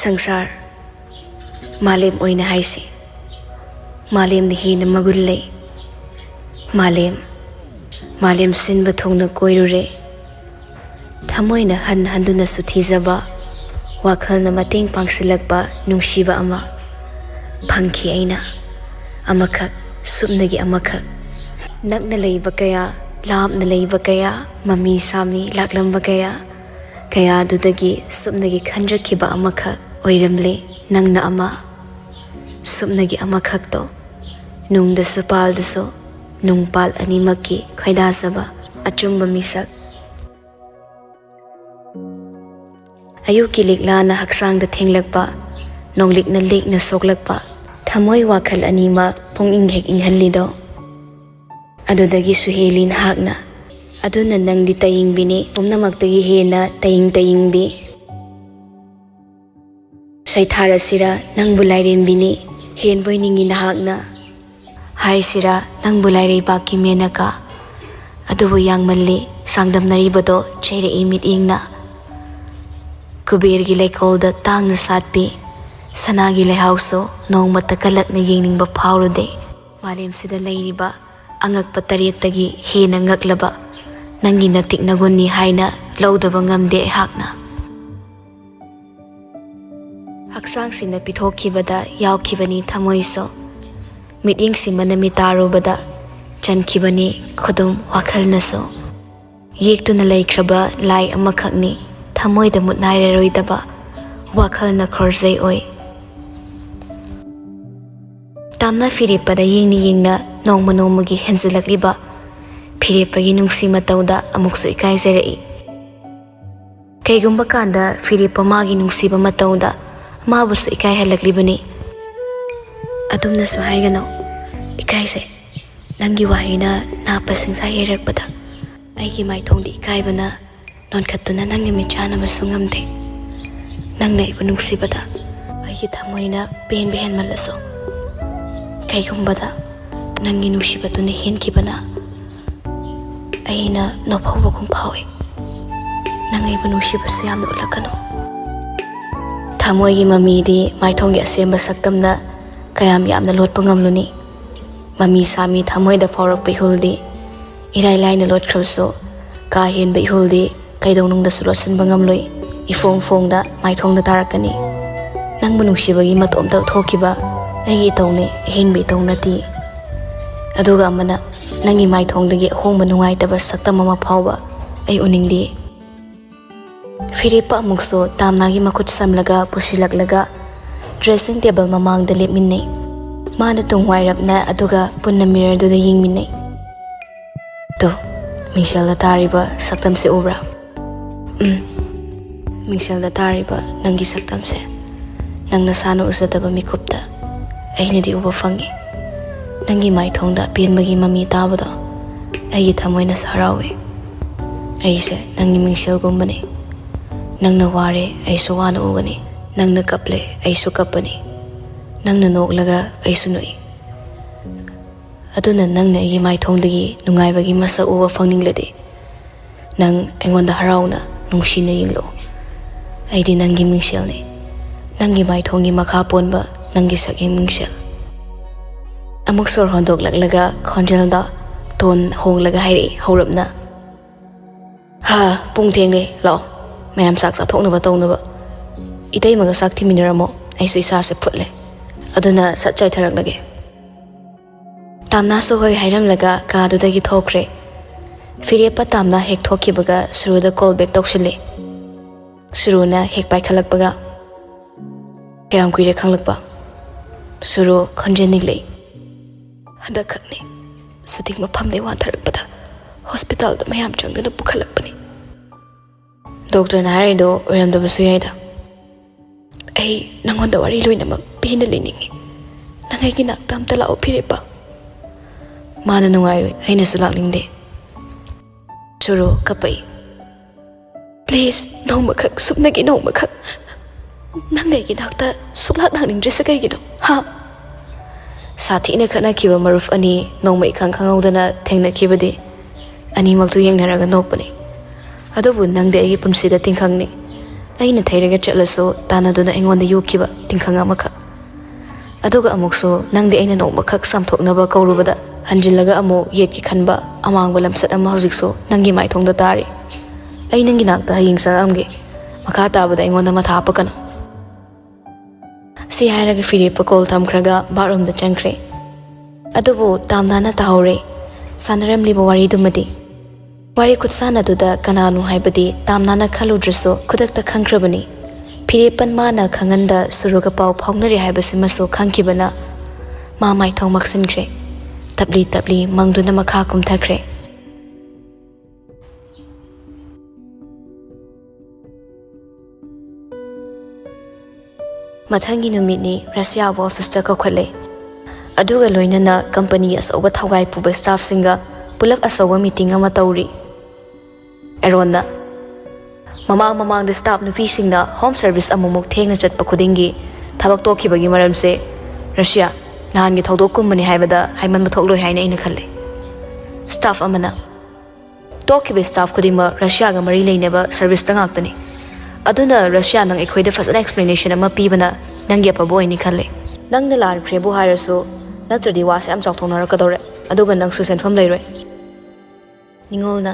Sangsar Malem oina haisi Malem ni hina magul lei Malem sinba thongna koirure Thamoina handuna suthizaba wakhalna mateng pangsilakba nungsiba ama phangki aina amakhak subnagi amakhak nakna leiba kaya lapna leiba kaya mami sami laklamba kaya dudagi subnagi khanjakhiba amakhak oiramle nangna ama subnagi amakhak to nungda supal daso nungpal animaki khaidasaba achungba misak Ayuki liklana haksangda thenglakpa nonglikna lekna soklakpa thamoi wakhal anima punging hek inghallido adudagi suhelin hakna aduna nangdi tayingbini pumnamaktagi hena tayingbi saitharasira nangbu lairembini henboiningi nahakna haisira nangbu lairei baki menaka adubu yangmalli sangdamnaribado chaire imit ingna Kubergi leikolda tangna satpi sanagi leihauso nongmata kalakna yengningba phaurude malem sida leiriba angakpa tarettagi hena ngaklaba nangi natik nagonni haina laudaba ngamde hakna haksang sina pithokhibada yaukhibani thamoiso mityingsi manami tarubada chankhibani khudum wakhalnaso yektuna leikraba lai amakhakni Thamoida mutnairaroidaba wakhalna khorzai oi tamna firipada yingna nongmagi henzelakliba firipagi nungsi matauda amuksu ikaizarei kaigumba kanda firipa magi nungsiba matauda mabusu ikai halaklibani adumna su haigano ikaise nangi wahina na pasingsa yerakpada aigi maithongdi ikaibana non katuna nangi michana basungamde nangna ibu nungsibada aigi thamoina pen behen malaso kaigumbada nangi nungsibaduna henkibana aina nophawa gumphawe nangai ibu nungsibasu yamna ulakano thamoigi mamidi maithongi asemba saktamna kayam yamna lotpa ngamluni mami sami thamoida phaurakpa ihuldi irai laina lotkhraso ka henba ihuldi kaidonungda sulusan bangamloi ifong-fongda maithongda tarakani nangbu nungsibagi matomda thokiba aigi tawne henbi tawnati aduga amana nangi maithongdagi hongba nungaitaba saktam ama phawba ai uningli firipa amukso tamnagi makhut samlaga pusilaklaga dressing table mamangda lepminnai mana tungwairapna aduga punna mirror duda yingminnai to mingselda tariba saktam se ubra Mingselda tariba nangi saktamse nangna sanu usadaba mikupta ainadi uba fangi nangi maithongda penbagi mami tabado aigi thamoina sarawe aise nangi mingselgumbane nangna ware aisu wana ugani nangna kaple aisu kapani nangna noklaga aisu noi aduna nangna aigi maithongdagi nungaibagi masa uba fangingladi nang aingonda harauna nungsina yinglo aidi nangi mingselni nangi maithongi makha ponba nangi saki mingsel amuk sor hondok laklaga khonjelda ton honglaga hairi horapna ha pung thengle lao mayam sak sa thoknaba tawnaba itei maga sak thiminaramo aisu isa se phutle aduna satchai tharaklage tamna so hoi hairamlaga ka dudagi thokre Firipa tamna hek thokibaga suruda call back tokshile suruna hek pai khalakbaga kayam kuire khanglakba suru khonjenigle hada khakne suting maphamde wa tharakpada hospital da mayam changdana pukhalakpani doctor na harido oramda basu yaida ai nangonda wari loinamak pina leningi nangai gi nak tam tala o firipa mana nungai roi aina sulakningde Suru kapai Please no makak subnagi no makak nangai gi nakta suklak nangning dress kai gi do ha sathi na khana kiba maruf ani nongmai khangkhangawdana thengna kibadi ani maktu yengnaraga nokpani adubu nangde agi pumsida tingkhangni ꯑꯩꯅ ꯊꯩꯔꯒ ꯆꯠꯂꯁꯨ ꯇꯥꯟꯅꯗꯨꯅ ꯑꯩꯉꯣꯟꯗ ꯌꯣꯛꯈꯤꯕ ꯇꯤꯡꯈꯪ ꯑꯃꯈꯛ ꯑꯗꯨꯒ ꯑꯃꯨꯛꯁꯨ ꯅꯪꯗꯤ ꯑꯩꯅ ꯅꯣꯡꯃꯈꯛ ꯁꯥꯝꯊꯣꯛꯅꯕ ꯀꯧꯔꯨꯕꯗ ꯍꯟꯖꯤꯜꯂꯒ ꯑꯃꯨꯛ ꯌꯦꯠꯀꯤ ꯈꯟꯕ ꯑꯃꯥꯡꯕ ꯂꯝꯆꯠ ꯑꯃ ꯍꯧꯖꯤꯛꯁꯨ ꯅꯪꯒꯤ ꯃꯥꯏꯊꯣꯡꯗ ꯇꯥꯔꯤ ꯑꯩ ꯅꯪꯒꯤ ꯅꯥꯛꯇ ꯍꯌꯦꯡ ꯆꯪꯉꯛꯑꯝꯒꯦ ꯃꯈꯥ ꯇꯥꯕꯗ ꯑꯩꯉꯣꯟꯗ ꯃꯊꯥ ꯍꯥꯞꯄꯛꯀꯅꯨ ꯁꯤ ꯍꯥꯏꯔꯒ ꯐꯤꯔꯦꯞꯄ ꯀꯣꯜ ꯊꯝꯈ꯭ꯔꯒ ꯕꯥꯠꯔꯨꯝꯗ ꯆꯪꯈ꯭ꯔꯦ ꯑꯗꯨꯕꯨ ꯇꯥꯝꯅꯥꯅ ꯇꯥꯍꯧꯔꯦ ꯁꯥꯟꯅꯔꯝꯂꯤꯕ ꯋꯥꯔꯤꯗꯨꯃꯗꯤ ꯋꯥꯔꯤ ꯈꯨꯠꯁꯥꯟꯅꯗꯨꯗ ꯀꯅꯥꯅꯣ ꯍꯥꯏꯕꯗꯤ ꯇꯥꯝꯅꯥꯅ ꯈꯜꯂꯨꯗ꯭ꯔꯁꯨ ꯈꯨꯗꯛꯇ ꯈꯪꯈ꯭ꯔꯕꯅꯤ ꯐꯤꯔꯦꯞꯄꯟ ꯃꯥꯅ ꯈꯪꯍꯟꯗ ꯁꯨꯔꯨꯒ ꯄꯥꯎ ꯐꯥꯎꯅꯔꯦ ꯍꯥꯏꯕꯁꯤꯃꯁꯨ ꯈꯪꯈꯤꯕꯅ ꯃꯥ ꯃꯥꯏꯊꯣꯡ ꯃꯛꯁꯤꯟꯈ꯭ꯔꯦ ꯇꯞꯂꯤ ꯇꯞꯂꯤ ꯃꯪꯗꯨꯅ ꯃꯈꯥ ꯀꯨꯝꯊꯈ꯭ꯔꯦ ꯃꯊꯪꯒꯤ ꯅꯨꯃꯤꯠꯅꯤ ꯔꯁꯤꯌꯥꯕꯨ ꯑꯣꯐꯤꯁꯇ ꯀꯧꯈꯠꯂꯦ ꯑꯗꯨꯒ ꯂꯣꯏꯅꯅ ꯀꯝꯄꯅꯤꯒꯤ ꯑꯆꯧꯕ ꯊꯧꯒꯥꯏ ꯄꯨꯕ ꯁ꯭ꯇꯥꯐꯁꯤꯡꯒ ꯄꯨꯂꯞ ꯑꯆꯧꯕ ꯃꯤꯇꯤꯡ ꯑꯃ ꯇꯧꯔꯤ ꯑꯦꯔꯣꯟꯅ ꯃꯃꯥꯡꯗ ꯁ꯭ꯇꯥꯐ ꯅꯨꯄꯤꯁꯤꯡꯅ ꯍꯣꯝ ꯁꯔꯚꯤꯁ ꯑꯃꯨꯛ ꯊꯦꯡꯅ ꯆꯠꯄ ꯈꯨꯗꯤꯡꯒꯤ ꯊꯕꯛ ꯇꯣꯛꯈꯤꯕꯒꯤ ꯃꯔꯝꯁꯦ ꯔꯁꯤꯌꯥ ꯅꯍꯥꯟꯒꯤ ꯊꯧꯗꯣꯛꯀꯨꯝꯕꯅꯤ ꯍꯥꯏꯕꯗ ꯍꯥꯏꯃꯟꯕ ꯊꯣꯛꯂꯣꯏ ꯍꯥꯏꯅ ꯑꯩꯅ ꯈꯜꯂꯦ ꯁ꯭ꯇꯥꯐ ꯑꯃꯅ ꯇꯣꯛꯈꯤꯕ ꯁ꯭ꯇꯥꯐ ꯈꯨꯗꯤꯡꯃꯛ ꯔꯁꯤꯌꯥꯒ ꯃꯔꯤ ꯂꯩꯅꯕ ꯁꯔꯚꯤꯁꯇ ꯉꯥꯛꯇꯅꯤ ꯑꯗꯨꯅ ꯔꯁꯤꯌꯥ ꯅꯪ ꯑꯩꯈꯣꯏꯗ ꯐꯖꯅ ꯑꯦꯛꯁꯄ꯭ꯂꯦꯅꯦꯁꯟ ꯑꯃ ꯄꯤꯕꯅ ꯅꯪꯒꯤ ꯑꯐꯕ ꯑꯣꯏꯅꯤ ꯈꯜꯂꯦ ꯅꯪꯅ ꯂꯥꯟꯈ꯭ꯔꯦꯕꯨ ꯍꯥꯏꯔꯁꯨ ꯅꯠꯇ꯭ꯔꯗꯤ ꯋꯥꯁꯦ ꯌꯥꯝ ꯆꯥꯎꯊꯣꯛꯅꯔꯛꯀꯗꯧꯔꯦ ꯑꯗꯨꯒ ꯅꯪꯁꯨ ꯁꯦꯟꯐꯝ ꯂꯩꯔꯣꯏ ꯅꯤꯡꯉꯣꯜꯅ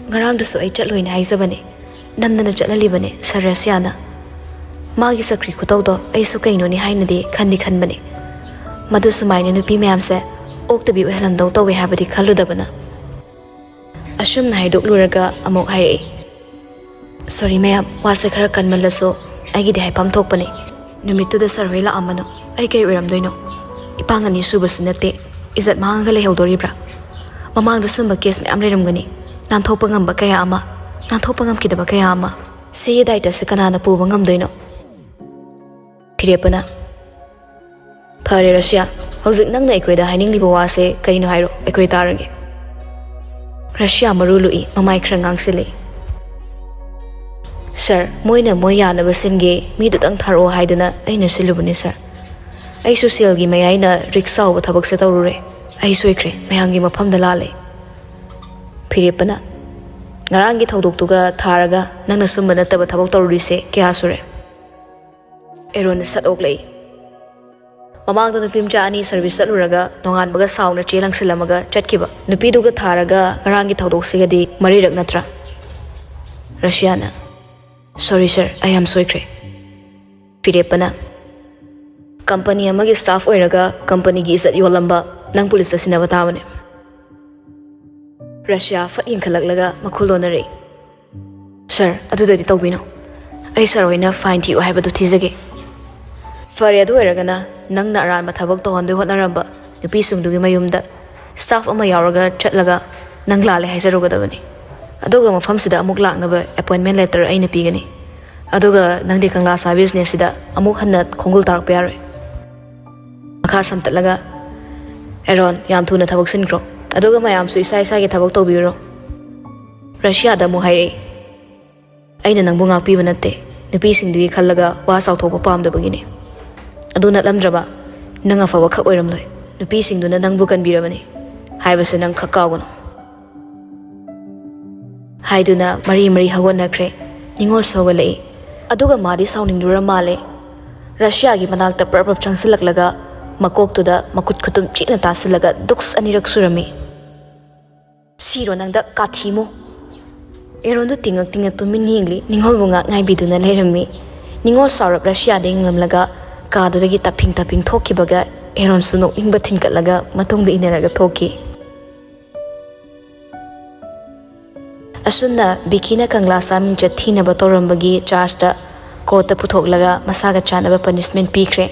ꯉꯔꯥꯡꯗꯨꯁꯨ ꯑꯩ ꯆꯠꯂꯣꯏꯅ ꯍꯥꯏꯖꯕꯅꯦ ꯅꯝꯗꯅ ꯆꯠꯍꯜꯂꯤꯕꯅꯦ ꯁꯔ ꯔꯁꯤꯌꯥꯅ ꯃꯥꯒꯤ ꯆꯀ꯭ꯔꯤ ꯈꯨꯇꯧꯗꯣ ꯑꯩꯁꯨ ꯀꯩꯅꯣꯅꯤ ꯍꯥꯏꯅꯗꯤ ꯈꯟꯕꯅꯦ ꯃꯗꯨ ꯁꯨꯃꯥꯏꯅ ꯅꯨꯄꯤ ꯃꯌꯥꯝꯁꯦ ꯑꯣꯛꯇꯕꯤ ꯑꯣꯏꯍꯜꯂꯝꯗꯧ ꯇꯧꯋꯦ ꯍꯥꯏꯕꯗꯤ ꯈꯜꯂꯨꯗꯕꯅ ꯑꯁꯨꯝꯅ ꯍꯥꯏꯗꯣꯛꯂꯨꯔꯒ ꯑꯃꯨꯛ ꯍꯥꯏꯔꯛꯏ ꯁꯣꯔꯤ ꯃꯌꯥꯝ ꯋꯥꯁꯦ ꯈꯔ ꯀꯟꯃꯜꯂꯁꯨ ꯑꯩꯒꯤꯗꯤ ꯍꯥꯏꯐꯝ ꯊꯣꯛꯄꯅꯦ ꯅꯨꯃꯤꯠꯇꯨꯗ ꯁꯔ ꯍꯣꯏ ꯂꯥꯛꯑꯝꯕꯅꯣ ꯑꯩ ꯀꯩ ꯑꯣꯏꯔꯝꯗꯣꯏꯅꯣ ꯏꯄꯥꯡ ꯑꯅꯤ ꯁꯨꯕꯁꯨ ꯅꯠꯇꯦ ꯏꯖꯠ ꯃꯥꯡꯉꯒ ꯂꯩꯍꯧꯗꯣꯔꯤꯕ꯭ꯔꯥ ꯃꯃꯥꯡꯗ ꯁꯨꯝꯕ ꯀꯦꯁ ꯃꯌꯥꯝ ꯂꯩꯔꯝꯒꯅꯤ ꯅꯥꯟꯊꯣꯛꯄ ꯉꯝꯕ ꯀꯌꯥ ꯑꯃ ꯅꯥꯟꯊꯣꯛꯄ ꯉꯝꯈꯤꯗꯕꯀꯌꯥ ꯑꯃ ꯁꯤꯒꯤ ꯗꯥꯏꯇꯁꯦ ꯀꯅꯥꯅ ꯄꯨꯕ ꯉꯝꯗꯣꯏꯅꯣ ꯐꯤꯔꯦꯞꯄꯅ ꯐꯔꯦ ꯔꯁꯤꯌꯥ ꯍꯧꯖꯤꯛ ꯅꯪꯅ ꯑꯩꯈꯣꯏꯗ ꯍꯥꯏꯅꯤꯡꯂꯤꯕ ꯋꯥꯁꯦ ꯀꯔꯤꯅꯣ ꯍꯥꯏꯔꯣ ꯑꯩꯈꯣꯏ ꯇꯥꯔꯒꯦ ꯔꯁꯤꯌꯥ ꯃꯔꯨ ꯂꯨꯏ ꯃꯃꯥꯏ ꯈꯔ ꯉꯥꯡꯁꯤꯜꯂꯤ ꯁꯔ ꯃꯣꯏꯅ ꯃꯣꯏ ꯌꯥꯅꯕ ꯁꯤꯟꯒꯦ ꯃꯤꯗꯨꯇꯪ ꯊꯥꯔꯛꯑꯣ ꯍꯥꯏꯗꯅ ꯑꯩꯅ ꯁꯤꯜꯂꯨꯕꯅꯤ ꯁꯔ ꯑꯩꯁꯨ ꯁꯦꯜꯒꯤ ꯃꯌꯥꯏꯅ ꯔꯤꯛꯁ ꯆꯥꯎꯕ ꯊꯕꯛꯁꯦ ꯇꯧꯔꯨꯔꯦ ꯑꯩ ꯁꯣꯏꯈ꯭ꯔꯦ ꯃꯌꯥꯝꯒꯤ ꯃꯐꯝꯗ ꯂꯥꯜꯂꯦ ꯐꯤꯔꯦꯞꯄꯅ ꯉꯔꯥꯡꯒꯤ ꯊꯧꯗꯣꯛꯇꯨꯒ ꯊꯥꯔꯒ ꯅꯪꯅ ꯁꯨꯝꯕ ꯅꯠꯇꯕ ꯊꯕꯛ ꯇꯧꯔꯨꯔꯤꯁꯦ ꯀꯌꯥ ꯁꯨꯔꯦ ꯑꯦꯔꯣꯟꯅ ꯁꯠꯑꯣꯛꯂꯛꯏ ꯃꯃꯥꯡꯗ ꯅꯨꯄꯤ ꯃꯆꯥ ꯑꯅꯤ ꯁꯔꯚꯤꯁ ꯆꯠꯂꯨꯔꯒ ꯅꯣꯡꯉꯥꯟꯕꯒ ꯁꯥꯎꯅ ꯆꯦ ꯂꯪꯁꯤꯜꯂꯝꯃꯒ ꯆꯠꯈꯤꯕ ꯅꯨꯄꯤꯗꯨꯒ ꯊꯥꯔꯒ ꯉꯔꯥꯡꯒꯤ ꯊꯧꯗꯣꯛꯁꯤꯒꯗꯤ 3 ꯅꯠꯇ꯭ꯔꯥ ꯔꯁꯤꯌꯥꯅ ꯁꯣꯔꯤ ꯁꯔ ꯑꯩ ꯌꯥꯝ ꯁꯣꯏꯈ꯭ꯔꯦ ꯐꯤꯔꯦꯞꯄꯅ ꯀꯝꯄꯅꯤ ꯑꯃꯒꯤ ꯁ꯭ꯇꯥꯐ ꯑꯣꯏꯔꯒ ꯀꯝꯄꯅꯤꯒꯤ ꯏꯖꯠ ꯌꯣꯜꯂꯝꯕ ꯅꯪ ꯄꯨꯂꯤꯁꯇ ꯁꯤꯟꯅꯕ ꯇꯥꯕꯅꯦ ꯔꯁꯤꯌꯥ ꯐꯠ ꯌꯦꯡꯈꯠꯂꯛꯂꯒ ꯃꯈꯨꯜ ꯂꯣꯟꯅꯔꯛꯏ ꯁꯔ ꯑꯗꯨꯗꯗꯤ ꯇꯧꯕꯤꯅꯣ ꯑꯩ ꯁꯔ ꯍꯣꯏꯅ ꯐꯥꯏꯟ ꯊꯤꯌꯨ ꯍꯥꯏꯕꯗꯨ ꯊꯤꯖꯒꯦ ꯐꯔꯦ ꯑꯗꯨ ꯑꯣꯏꯔꯒꯅ ꯅꯪꯅ ꯑꯔꯥꯟꯕ ꯊꯕꯛ ꯇꯧꯍꯟꯗꯣꯏ ꯍꯣꯠꯅꯔꯝꯕ ꯅꯨꯄꯤꯁꯤꯡꯗꯨꯒꯤ ꯃꯌꯨꯝꯗ ꯁ꯭ꯇꯥꯐ ꯑꯃ ꯌꯥꯎꯔꯒ ꯆꯠꯂꯒ ꯅꯪ ꯂꯥꯜꯂꯦ ꯍꯥꯏꯖꯔꯨꯒꯗꯕꯅꯤ ꯑꯗꯨꯒ ꯃꯐꯝꯁꯤꯗ ꯑꯃꯨꯛ ꯂꯥꯛꯅꯕ ꯑꯦꯄꯣꯏꯟꯃꯦꯟ ꯂꯦꯇꯔ ꯑꯩꯅ ꯄꯤꯒꯅꯤ ꯑꯗꯨꯒ ꯅꯪꯗꯤ ꯀꯪꯂꯥ ꯁꯥ ꯕꯤꯖꯤꯅꯦꯁꯁꯤꯗ ꯑꯃꯨꯛ ꯍꯟꯅ ꯈꯣꯡꯒꯨꯜ ꯇꯥꯔꯛꯄ ꯌꯥꯔꯣꯏ ꯃꯈꯥ ꯁꯝꯇꯠꯂꯒ ꯑꯦꯔꯣꯟ ꯌꯥꯝ ꯊꯨꯅ ꯊꯕꯛ ꯁꯤꯟꯈ꯭ꯔꯣ ꯑꯗꯨꯒ ꯃꯌꯥꯝꯁꯨ ꯏꯁꯥꯒꯤ ꯊꯕꯛ ꯇꯧꯕꯤꯔꯣ ꯔꯁꯤꯌꯥꯗ ꯑꯃꯨꯛ ꯍꯥꯏꯔꯛꯏ ꯑꯩꯅ ꯅꯪꯕꯨ ꯉꯥꯛꯄꯤꯕ ꯅꯠꯇꯦ ꯅꯨꯄꯤꯁꯤꯡꯗꯨꯒꯤ ꯈꯜꯂꯒ ꯋꯥ ꯆꯥꯎꯊꯣꯛꯄ ꯄꯥꯝꯗꯕꯒꯤꯅꯤ ꯑꯗꯨ ꯅꯠꯂꯝꯗ꯭ꯔꯕ ꯅꯪ ꯑꯐꯕ ꯈꯛ ꯑꯣꯏꯔꯝꯂꯣꯏ ꯅꯨꯄꯤꯁꯤꯡꯗꯨꯅ ꯅꯪꯕꯨ ꯀꯟꯕꯤꯔꯕꯅꯤ ꯍꯥꯏꯕꯁꯦ ꯅꯪ ꯈꯛ ꯀꯥꯎꯒꯅꯨ ꯍꯥꯏꯗꯨꯅ ꯃꯔꯤ ꯍꯧꯒꯠꯅꯈ꯭ꯔꯦ ꯅꯤꯡꯉꯣꯜ ꯁꯧꯒꯠꯂꯛꯏ ꯑꯗꯨꯒ ꯃꯥꯗꯤ ꯁꯥꯎꯅꯤꯡꯗꯨꯔ ꯃꯥꯜꯂꯦ ꯔꯁꯤꯌꯥꯒꯤ ꯃꯅꯥꯛꯇ ꯄ꯭ꯔꯞ ꯆꯪꯁꯤꯜꯂꯛꯂꯒ ꯃꯀꯣꯛꯇꯨꯗ ꯃꯈꯨꯠ ꯈꯨꯇꯨꯝ ꯆꯦꯠꯅ ꯇꯥꯁꯤꯜꯂꯒ ꯗꯨꯛꯁ 2 ꯁꯨꯔꯝꯃꯤ ꯁꯤꯔꯣ ꯅꯪꯗ ꯀꯥꯊꯤꯃꯨ ꯑꯦꯔꯣꯟꯗꯨ ꯇꯤꯡꯉꯛ ꯇꯨꯃꯤꯟ ꯌꯦꯡꯂꯤ ꯅꯤꯡꯉꯣꯜꯕꯨ ꯉꯥꯛ ꯉꯥꯏꯕꯤꯗꯨꯅ ꯂꯩꯔꯝꯃꯤ ꯅꯤꯡꯉꯣꯜ ꯁꯥꯎꯔꯞ ꯔꯁꯤꯌꯥꯗ ꯌꯦꯡꯂꯝꯂꯒ ꯀꯥꯗꯨꯗꯒꯤ ꯇꯞꯐꯤꯡ ꯊꯣꯛꯈꯤꯕꯒ ꯑꯦꯔꯣꯟꯁꯨ ꯅꯣꯛꯅꯤꯡꯕ ꯊꯤꯟꯀꯠꯂꯒ ꯃꯇꯨꯡꯗ ꯏꯟꯅꯔꯒ ꯊꯣꯛꯈꯤ ꯑꯁꯨꯝꯅ ꯕꯤꯀꯤꯅ ꯀꯪꯂꯥ ꯁꯥ ꯃꯤꯡꯆꯠ ꯊꯤꯅꯕ ꯇꯧꯔꯝꯕꯒꯤ ꯆꯥꯔꯖꯇ ꯀꯣꯔꯠꯇ ꯄꯨꯊꯣꯛꯂꯒ ꯃꯁꯥꯒ ꯆꯥꯅꯕ ꯄꯅꯤꯁꯃꯦꯟꯠ ꯄꯤꯈ꯭ꯔꯦ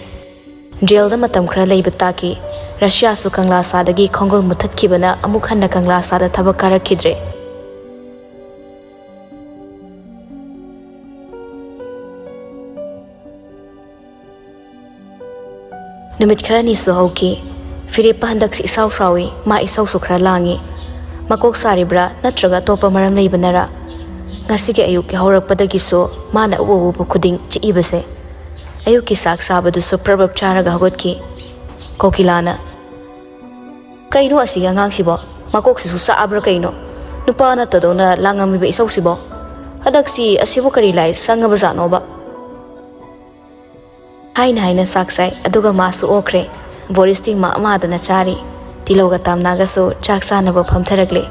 ꯖꯦꯜꯗ ꯃꯇꯝ ꯈꯔ ꯂꯩꯕ ꯇꯥꯈꯤ ꯔꯁꯤꯌꯥꯁꯨ ꯀꯪꯂꯥ ꯁꯥꯗꯒꯤ ꯈꯣꯡꯒꯨꯜ ꯃꯨꯊꯠꯈꯤꯕꯅ ꯑꯃꯨꯛ ꯍꯟꯅ ꯀꯪꯂꯥ ꯁꯥꯗ ꯊꯕꯛ ꯀꯥꯔꯛꯈꯤꯗ꯭ꯔꯦ ꯅꯨꯃꯤꯠ ꯈꯔꯅꯤꯁꯨ ꯍꯧꯈꯤ ꯐꯤꯔꯦꯞꯄ ꯍꯟꯗꯛꯁꯤ ꯏꯁꯥꯎ ꯁꯥꯎꯏ ꯃꯥ ꯏꯁꯧꯁꯨ ꯈꯔ ꯂꯥꯡꯏ ꯃꯀꯣꯛ ꯁꯥꯔꯤꯕ꯭ꯔꯥ ꯅꯠꯇ꯭ꯔꯒ ꯑꯇꯣꯞꯄ ꯃꯔꯝ ꯂꯩꯕꯅꯔꯥ ꯉꯁꯤꯒꯤ ꯑꯌꯨꯛꯀꯤ ꯍꯧꯔꯛꯄꯗꯒꯤꯁꯨ ꯃꯥꯅ ꯎꯕ ꯈꯨꯗꯤꯡ ꯆꯤꯛꯏꯕꯁꯦ ꯑꯌꯨꯛꯀꯤ ꯆꯥꯛ ꯆꯥꯕꯗꯨꯁꯨ ꯄ꯭ꯔꯕꯞ ꯆꯥꯔꯒ ꯍꯧꯒꯠꯈꯤ ꯀꯣꯀꯤꯂꯥꯅ ꯀꯩꯅꯣ ꯑꯁꯤꯒꯤ ꯑꯉꯥꯡꯁꯤꯕꯣ ꯃꯀꯣꯛꯁꯤꯁꯨ ꯆꯥꯛꯑꯕ꯭ꯔꯥ ꯀꯩꯅꯣ ꯅꯨꯄꯥ ꯅꯠꯇꯗꯧꯅ ꯂꯥꯡꯉꯝꯃꯤꯕ ꯏꯁꯧꯁꯤꯕꯣ hadaksi asibu kari lai sangaba janoba haina saksai aduga masu okre Boris ting ma amadana chari tiloga tamnaga so chaksa na phamtharagle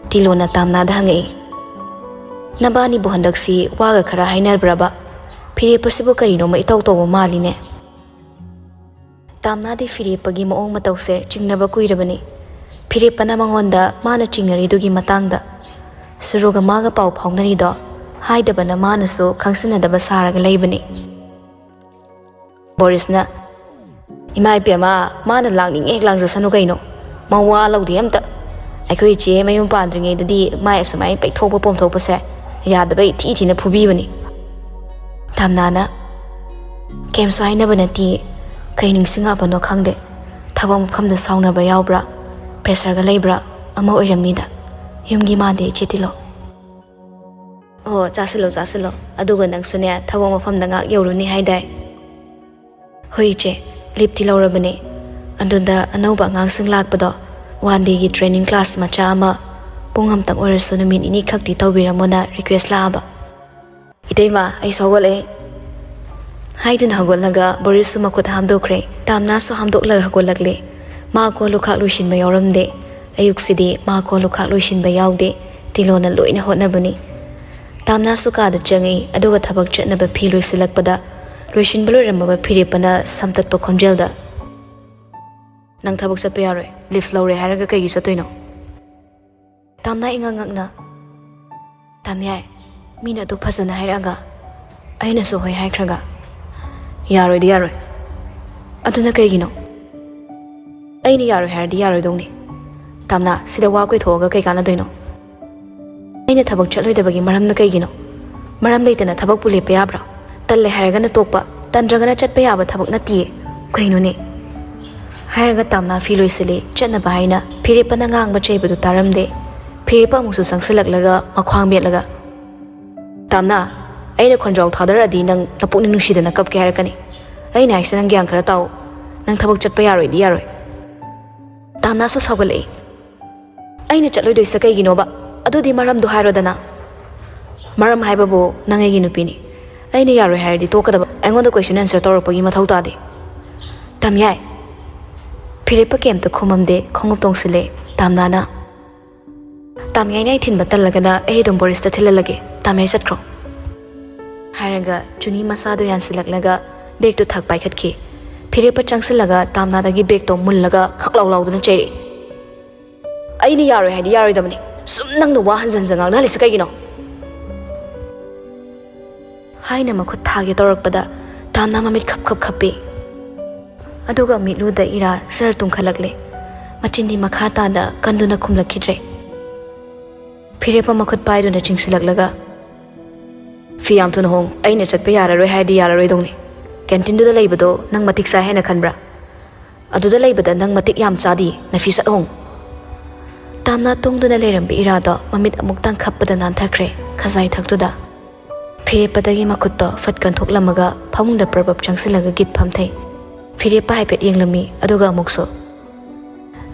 tilona tamnada hangai nabani bu handaksi waga khara hainar braba phire pasibu karino ma itaw to maline tamnadi phire pagi maong matawse chingnaba kuirabani phire pana mangonda mana chingnari dugi matangda suruga maga pau phaungnari do haidabana manasu khangsinadaba saraga leibani Boris na Imai Pema mana langning ek lang jasanu kaino mawa laudi amta aikhoi che mayum pandringe dadi mai asmai paithokpa pomthokpa se yadabai thi na phubi bani tamnana kem saina banati kaining singa bano khangde thabam phamda sauna ba yawbra pressure ga leibra ama oiramni da yumgi ma de chetilo oh jasilo aduga nang sune thabam phamda nga yoruni haidai hoi che lipti laurabane andunda anauba ngang sing lakpado one day gi training class macha ama pungam tang orasu numin ini khakti tawbiramona request laaba iteima ai sogole haidin hagolaga borisu makut hamdokre tamna so hamdokla hagolagle ma ko lukha luishin ba yoramde ayuk sidi ma ko lukha luishin ba yawde tilona loina hotnabani tamna so ka da changi aduga thabak chatna ba phi luisilakpada Luishin Balurama Piripana Samtat Poconjelda Nang Tabuk Sapiare, Lift Lore Haraga Yusatino Tamna Ingangna Tamyai, Mina to Pasana Haraga Aina so high kraga Yaro diare Aduna Kagino Aini Yaro Har diaro doni Tamna, Sida Waki Toga Kakana Dino Aina Tabuk Chatlo de Bagi Maram the Kagino Maram Latana Tabuk Puli Piabra Talle haragana tokpa tandragana chatpa yaba thabak nati kainune haraga tamna filoi sile chatna baina phire pana ngang ba cheibu taramde phire pa musu sangsilaklaga makhwang metlaga tamna aina khonjau thadara di nang napukni nusidana kapke harakani aina aisa nang gyang khara taw nang thabak chatpa yaroi di yaroi tamna so sagalei aina chatloi doi sakai ginoba adudi maram do hairodana maram haibabu nangai gi nupini Aina yaro hardi tokadaba aingonda question answer tawrapagi mathau tade tamyai phirepa kemta khumamde khongop tongsile tamnana tamyai nai thin batalagana ehidom Boris ta thilalage tamyai satkro haraga chuni masado yansilaklaga bag to thak paikhatki phirepa changsilaga tamna dagi bag to mullaga khaklaw lawduna cheri aina yaro hardi yaro damani sum nangno wa hanjan jangang na liskai gino Haina makut thage torakpada tamna mamit khap khapi aduga mitluda ira sar tungkhalagle machindi makhata da kanduna khumlakhidre phirepa makut paiduna chingsilaklaga fiam thun hong aina chatpa yararoi haidi yararoi dongni canteen du da leibado nang matik sa hena khanbra aduda leibada nang matik yam chadi nafisat hong tamna tongduna lerambi irada mamit amuk tang khappada nan thakre khazai thaktuda Phirepadagi makutto fatkan thoklamaga phamungda prabab changsilaga git phamthai Phirepa haipet yenglami aduga mukso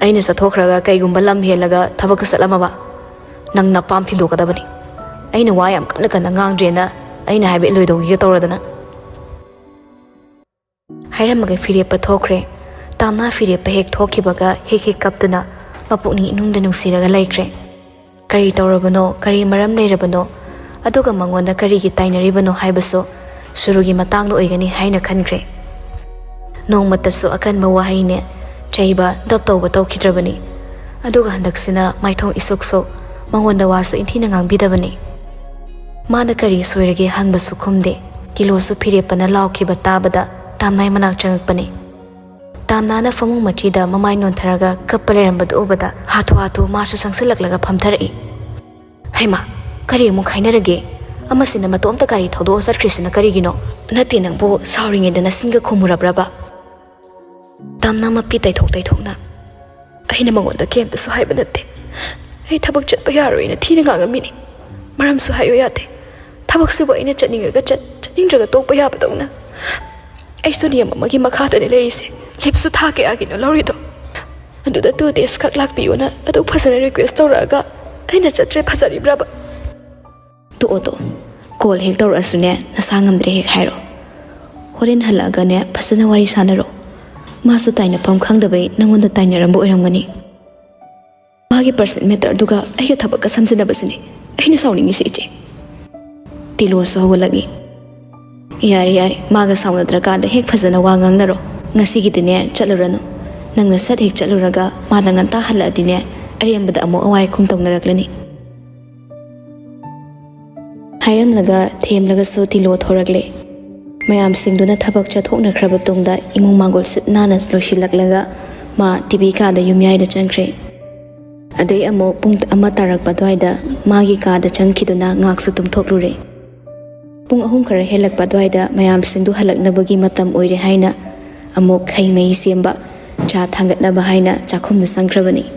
aina sathokraga kaigumba lam helaga thabak salamaba nang napam thindokadabani aina wayam kana ngangrena aina haibe loidogi tawradana hairamaga Phirepa thokre tamna Phirepa hek thokhibaga hek kaptuna mapukni inungda nungsiraga laikre kari tawrabano kari maram leirabano aduga mangonda karigi tainaribano haibaso surugi matangno oigani haina khankre nongmatasu akanba wahaine chaiba daptawba tawkhidrabani aduga handaksina maithong isokso mangonda waso inthina ngangbidabani mana kari soirage hangbasu khumde kilosu Phirepana lawkhiba tabada tamnai manak changakpani tamnana famung machida mamai nontharaga kappalerambadu obada hatu masu sangsilaklaga phamtharai haima Kari mu khainarage amasina matomta kari thodo sarkhrisina karigino nati nangbo sauringe dana singa khumurabraba tamna mapi taithokna aina mangonda kemta su haiba natte ai thabak chatpa yaroina thina ngamini maram su hayo yate thabak se boina chatninga chatnindraga tokpa yabadawna ai suniyam amagi makhada ne leise lipsu thake agino lorido aduda tu des khak lakpiyona adu phasana request tawraga aina chatre phasari braba To oto. Call Hector Asune, Nasangam Drake Hiro. Horin Halagane, Pasanawari Sanaro. Masu Tina Pom Kang the Bay, no one the Tiny Rambo Ramani. Magi person meter Duga, I get up a Samsinabasini. I know sounding is each. Tilo so lagi. Yari, Maga sound the Draga, the Hick Pasana Wangang Naro, Nasiki Dine, Chalarano. Nang nasat Hick Chaluraga, Madanganta Hala Dine, Ariam but Amo away Kumtong Naraglani. Hayam Laga, Tame Laga so Tilo Thoragle. Mayam Singduna Tabak Chatona Krabatunda, Imung Mangol sit Nanas Loshilak Laga, Ma Tibika the Yumia the Chankre. A day amo punct Amatarak Badwaida, Magika the Chankiduna, Naksutum Toklure. Pung Hunkar Helak Badwaida, Mayam Sindu Halak Nabagi Matam Oire Haina, Amok Haime Simba, Chat Hangat Nabahaina, Chakum the Sankrabani.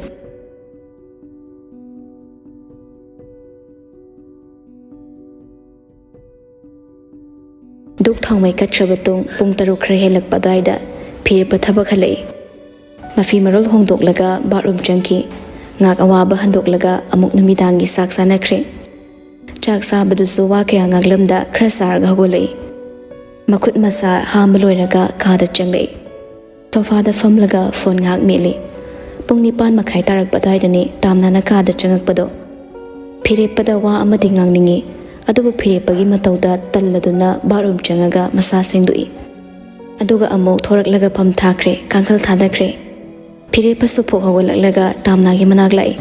Duk Tong may Katrabatung, Pung Tarukre Helak Badwaida, Piri Patabakale. Mafi Marol Hongdok Laga, Barum Junkie, Ngak Awaba Handok Laga, Amok Numidangi Saksanakre. Chak Sabadusu Wake Angaglamda, Krasar Gagole. Makut Masa Hambaloiraga, Kada Jungle. Sofa the Famlaga, Fon Ngak Mili. Pung Nipan Makai Tarak Badaidani, Damnana Kada Jungak Bado. Piri Padawa Amadingang Ningi. Aduba Piri Pagi Matauda, Taladuna, Barum Jangaga, Masa Singdui. Aduga Amok Torak Laga Pam Takre, Kankal Tadakre. Piri Pasupo Laga, Damnagi Managlai.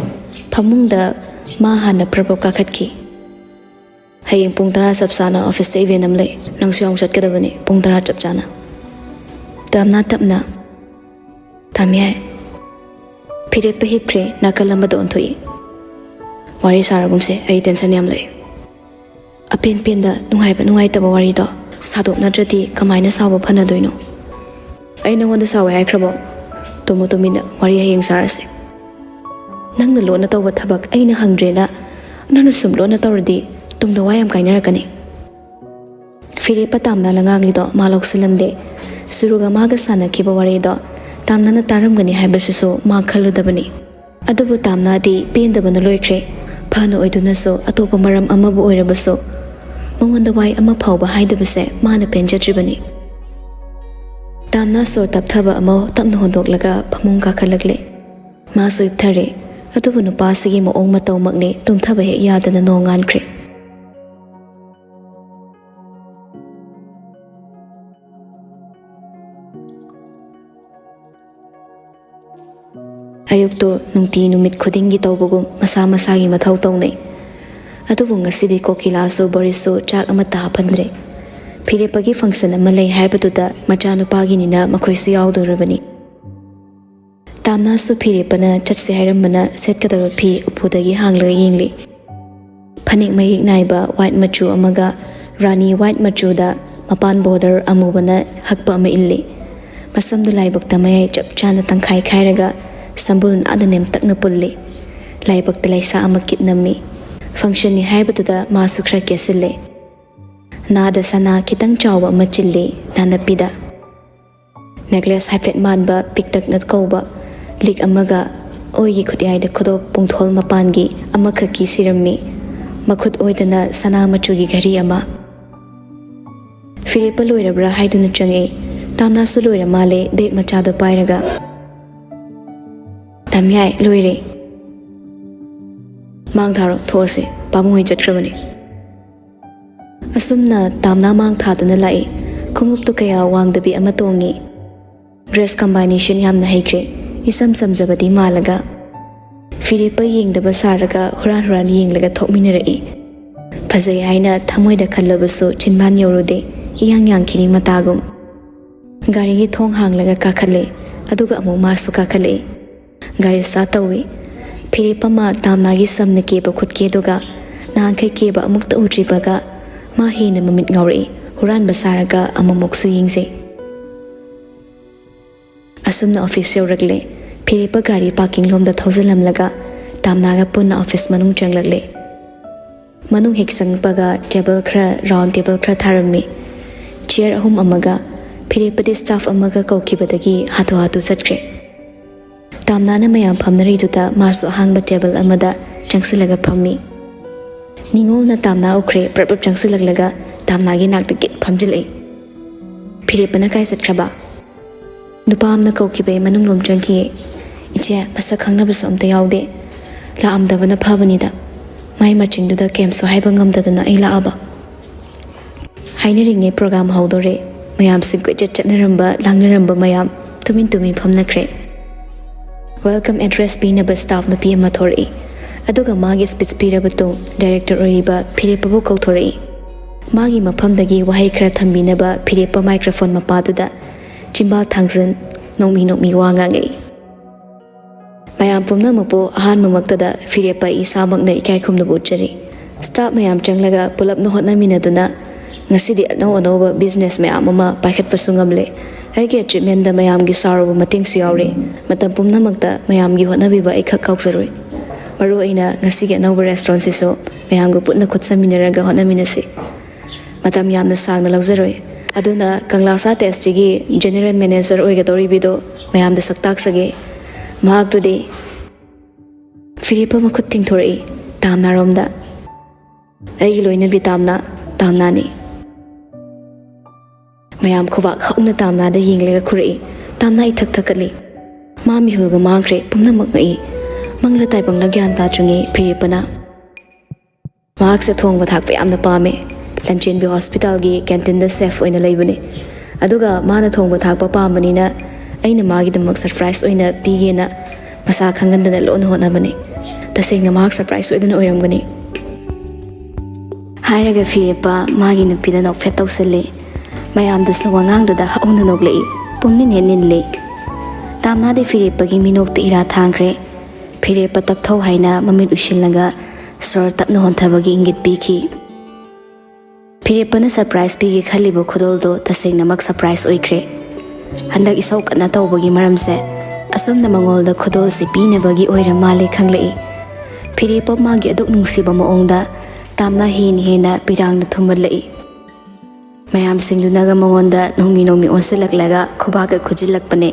Pamunda, Mahana Prabo Kakatki. Haying Pungtara Sapsana Office Avianamle, Nang Siong Shat Kadavani, Pungtara Chapchana. Damna Tapna Tamye Piri Pahipre, Nakalamado Ontui. Wari Saragumse, a tension yamle. A pin pinda, Nuhai Tabawarido, Sado Najati, Kamina Sawa Panaduino. I know what the Sawa Akrabo, Tomotomina, Wari Haying Sarasi. Nang the Lonato with Tabak, Aina Hungdrena, none of some Lonatordi, Tum the Wayam Kainerakani. Fili Patam Nalangangido, Malok Silande, Suruga Magasana Kibawarido, Tamnana Taramgani Habesuso, Makaludabani. Adubu Tamna di, Pin the Banaloikre, Pano Oidunaso, Atopa Maram Amabu Oirabaso. Mawanda why ama pau behind the bese, mana penja tribani. Tamna so tap taba amo, tam no hondok laga, Pamunga Kalagle. Maso Iptare, Atubunu Pasagi mo ong mataw magne, tum taba he yada na nongan cre. Ayukto nung numit kudingi taubugum, masama sagi mataw tawnay. Adubu ngasidi kokilaso boriso chak amata pandre. Pili pagi function amalay habituda machano pagi nina makoisi yaudurabani. Tamna su pili pana chatsi haramana set kadaba pi upudagi hanglaga yingli. Panik mayik naiba white machu amaga rani white machu da mapan border amubana hakpa ama illi. Masamdu laibak tamay chap chana tangkai kairaga sambul adanem takna pulli. Laibak talaysa amakit nami. Function ni haibatuda masukra kesile. Nada sana kitang chawa machili nanapida. Necklace haifet manba piktak nat koba. Lik amaga oyi kudi aida kodo pungthol mapangi amakaki sirami. Makut oidana sana machugi gari ama. Filipa loira bra haiduna change. Tamna su loira male dek machado pairaga. Tamyai loire. Mang tharo those, Pamu Jatrabani. Asumna Tamna Mang Tatuna Lai, Kumuk to Kaya Wang the Bi Amatongi. Dress combination Yam the Hake, Isam Samzabadi Malaga. Philippa Ying the Basaraga, Huran Ying like a top minery. Pazay Haina, Tamoy the Kalabaso, Chinman Yorode, Yang Kini Matagum. Gari Tong Hang like a Kakale, Aduga Momasu Kakale. Gari Satawi. Piripama Tamnagi Sam the Keba could Kedoga, Nanka Keba Mukta Ujibaga, Mahina Mamit Ngori, Huran Basaraga, Amamoksu Yingse. Asum the office regle, Piripa Gari parking lom the Thosalam Laga, Tamnaga Puna office Manung Janglagle. Manung Hiksang Baga, table cra, round table cra tarami. Chair home amaga, Piripati staff amaga Kokibadagi, Hatu Hatu Satkre. Tamnana mayam pamnari tuta maso hang ba table amada changsilaga pammi. Ningolna tamna ukre prap changsilaglaga tamnagi nakta git phamjilai. Phirepana kai satkraba. Nupamna kaukibai manunglom changki. Iche masa khangnaba so amta yaude. La amdabana phabanida. Mai machingduda kemso haiba ngamdadana ai laaba. Hainaringe program haudore. Mayam singkwe chatnaramba langnaramba mayam tumin phamnakre. Welcome address binaba staff nupi ama thori. Aduga magi speech pirabato director oriba Phirepabu kauthori. Magi maphamdagi wahai khara thambinaba Phirepa microphone mapaduda chimbal thangzan nongmi wangangai. Mayam pumnamapu ahan mamaktada Phirepa isamakna ikai khumnabu chari. Staff mayam changlaga pulap no hotnaminaduna ngasidi anau business mayam ama paikhatpa sungamle. Aige achievement da mayam gi sarabu mating su yaure. Matam pumnamakta mayam gi hotnabiba ikha kaukzarui. Maru aina ngasigi anauba restaurant siso mayam gu putna khutsaminaraga hotnaminasi. Matam yamna sangna lauzaroi. Aduna Kanglasa test gi general manager oigadori bido mayam da saktaksage. Mahak today Phirepa makut tingthori tamna romda. Aigi loina tamna ni. Mayam khobak khawna tamna da yinglega khuri tamna I thakali ma mi hulga mangre pumna makai mangla tai bangla gyan ta chungi Phirepana mak se thong bathak pe amna pame Lanchin bi hospital gi canteen da chef oina leibani aduga mana thong bathak pa pamani na aina magi damak surprise oina pigena masa khangandana lon hona bani tasengna mak surprise oidana oiramgani hairaga Phirepa magi na pida nok phet tawsale mayam da suwangang da hauna noglei pumnin henin le tamna de Phirepa gi minok te ira thangre Phirepa tapthau haina mamit ushilnaga sor tapna honthabagi ingit biki Phirepa na surprise bigi khalibo khudol do tasengna mak surprise oikre handak isau kana tawbagi maramse asumna mangol da khudol si pina bagi oira male khanglei Phirepa magi aduk nungsiba maongda tamna hena pirang na thumalei mayam singdunaga mangonda nongmi onsilaklaga khubaga khujilakpane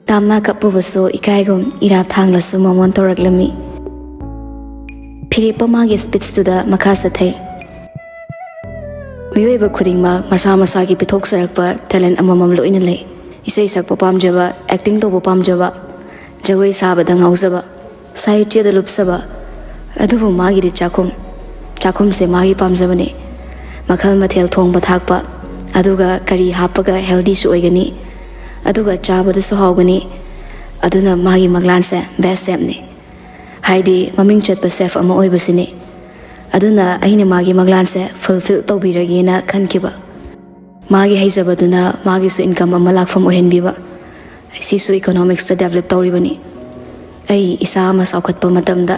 tamna kapubaso ikaigom ira thanglasu mamon toraklami Phirepa magi speech tuda makasa thai miyoiba khudingma masa gi pithok sarakpa talent amamam loina le isai sakpa pamjaba acting to pamjaba jagoi sabada ngauzaba sahittya da lupsaba adubu magi ri chakhum se magi pamjabane makhal mathel thongba thakpa aduga kari hapaga healthy su oigani aduga chabada su hawgani aduna magi maglanse best chef ni haidi maming chatpa chef ama oibasini aduna aina magi maglanse fulfill tawbiragena khankiba magi haizabaduna magi su income ama lakfam ohenbiba si su economics ta develop tawribani ai isa ama saukhatpa matamda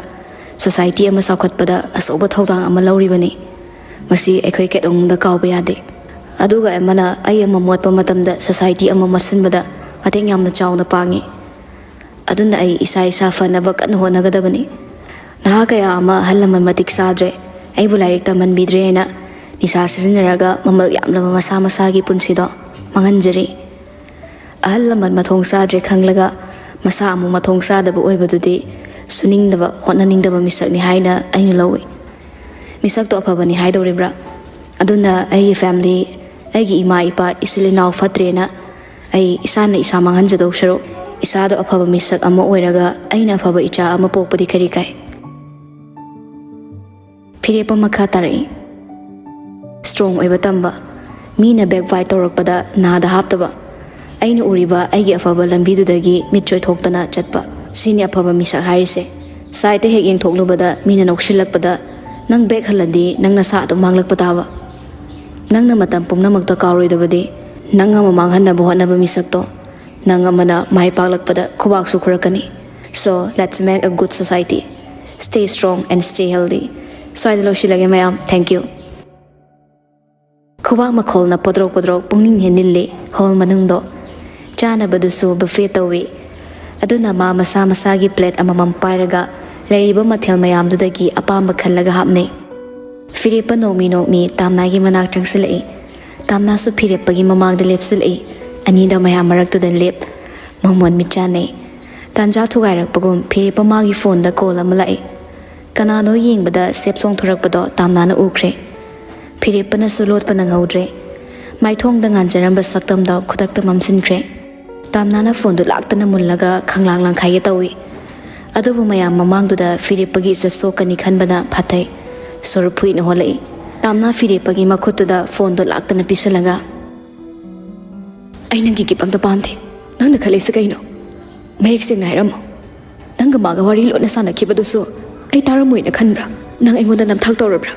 society ama saukhatpada asoba thodang ama lawribani masi ekhoi ketong da kawba yade aduga emana ai ama motpa matamda society ama masinbada mateng yamna chawna pangi aduna ai isa fanaba kan honagadabani naha kaya ama halaman matik sadre ai bulairik taman bidre na nisa sizinaraga mamal yamla masa gi punsido manganjari ahalaman mathong sadre khanglaga masa amu mathong sadaba oibadudi suningdaba hotnaningdaba misak ni haina aina lawi misak to apabani haidoribra aduna ai family aigi ima ipa isilinau fatrena ai isana isa manganjado sharo isado apaba misak ama oiraga aina apaba icha ama pokpadi kari kai Phirepa makha tarai strong oiba tamba mina backbite torakpada nada haptaba aina uriba aigi afaba lambidudagi mitchoi thoktana chatpa sini apaba misak hairise site hek yeng thoklubada mina nokshilakpada nang beg haladi nang nasa to manglakpatawa nang na matam pumnamakta kawroidabadi nang ama manghanna bohana ba misakto nang amana mai paglakpada khubak sukhurakani so let's make a good society stay strong and stay healthy so idalo shilage mayam thank you khubak makhol na podrok pungning henille hol manungdo chana badusu buffet tawi aduna masa gi plate amamam pairaga lairiba mathel mayam dudagi apamba khallaga hapne Phirepa nokmi tamna gi manak changsilai tamna su Phirepa gi mamang de lepsilai ani da mayam marak tu den lep mamon michane tanja thugai rak pagum Phirepa magi phone da call amalai Kanano yingbada sep song thorakpado tamnana ukre phirepana sulotpana ngaudre maithong dangan jaramba saktamda khudakta mamsinkre tamnana phone du laktana mullaga khanglang lang khaiye tawi adubu mayam mamangduda phirepagi jaso kani khanbana phathai sorphui na holai tamna phirepagi makhutuda phone du laktana pisalaga ai nangi ki pamta pamde nangna khalai se kaino mayek se ngairam nanga maga wari lo na sana khibadu so ai taramoi na khanbra nang aingoda nam thak tawrabra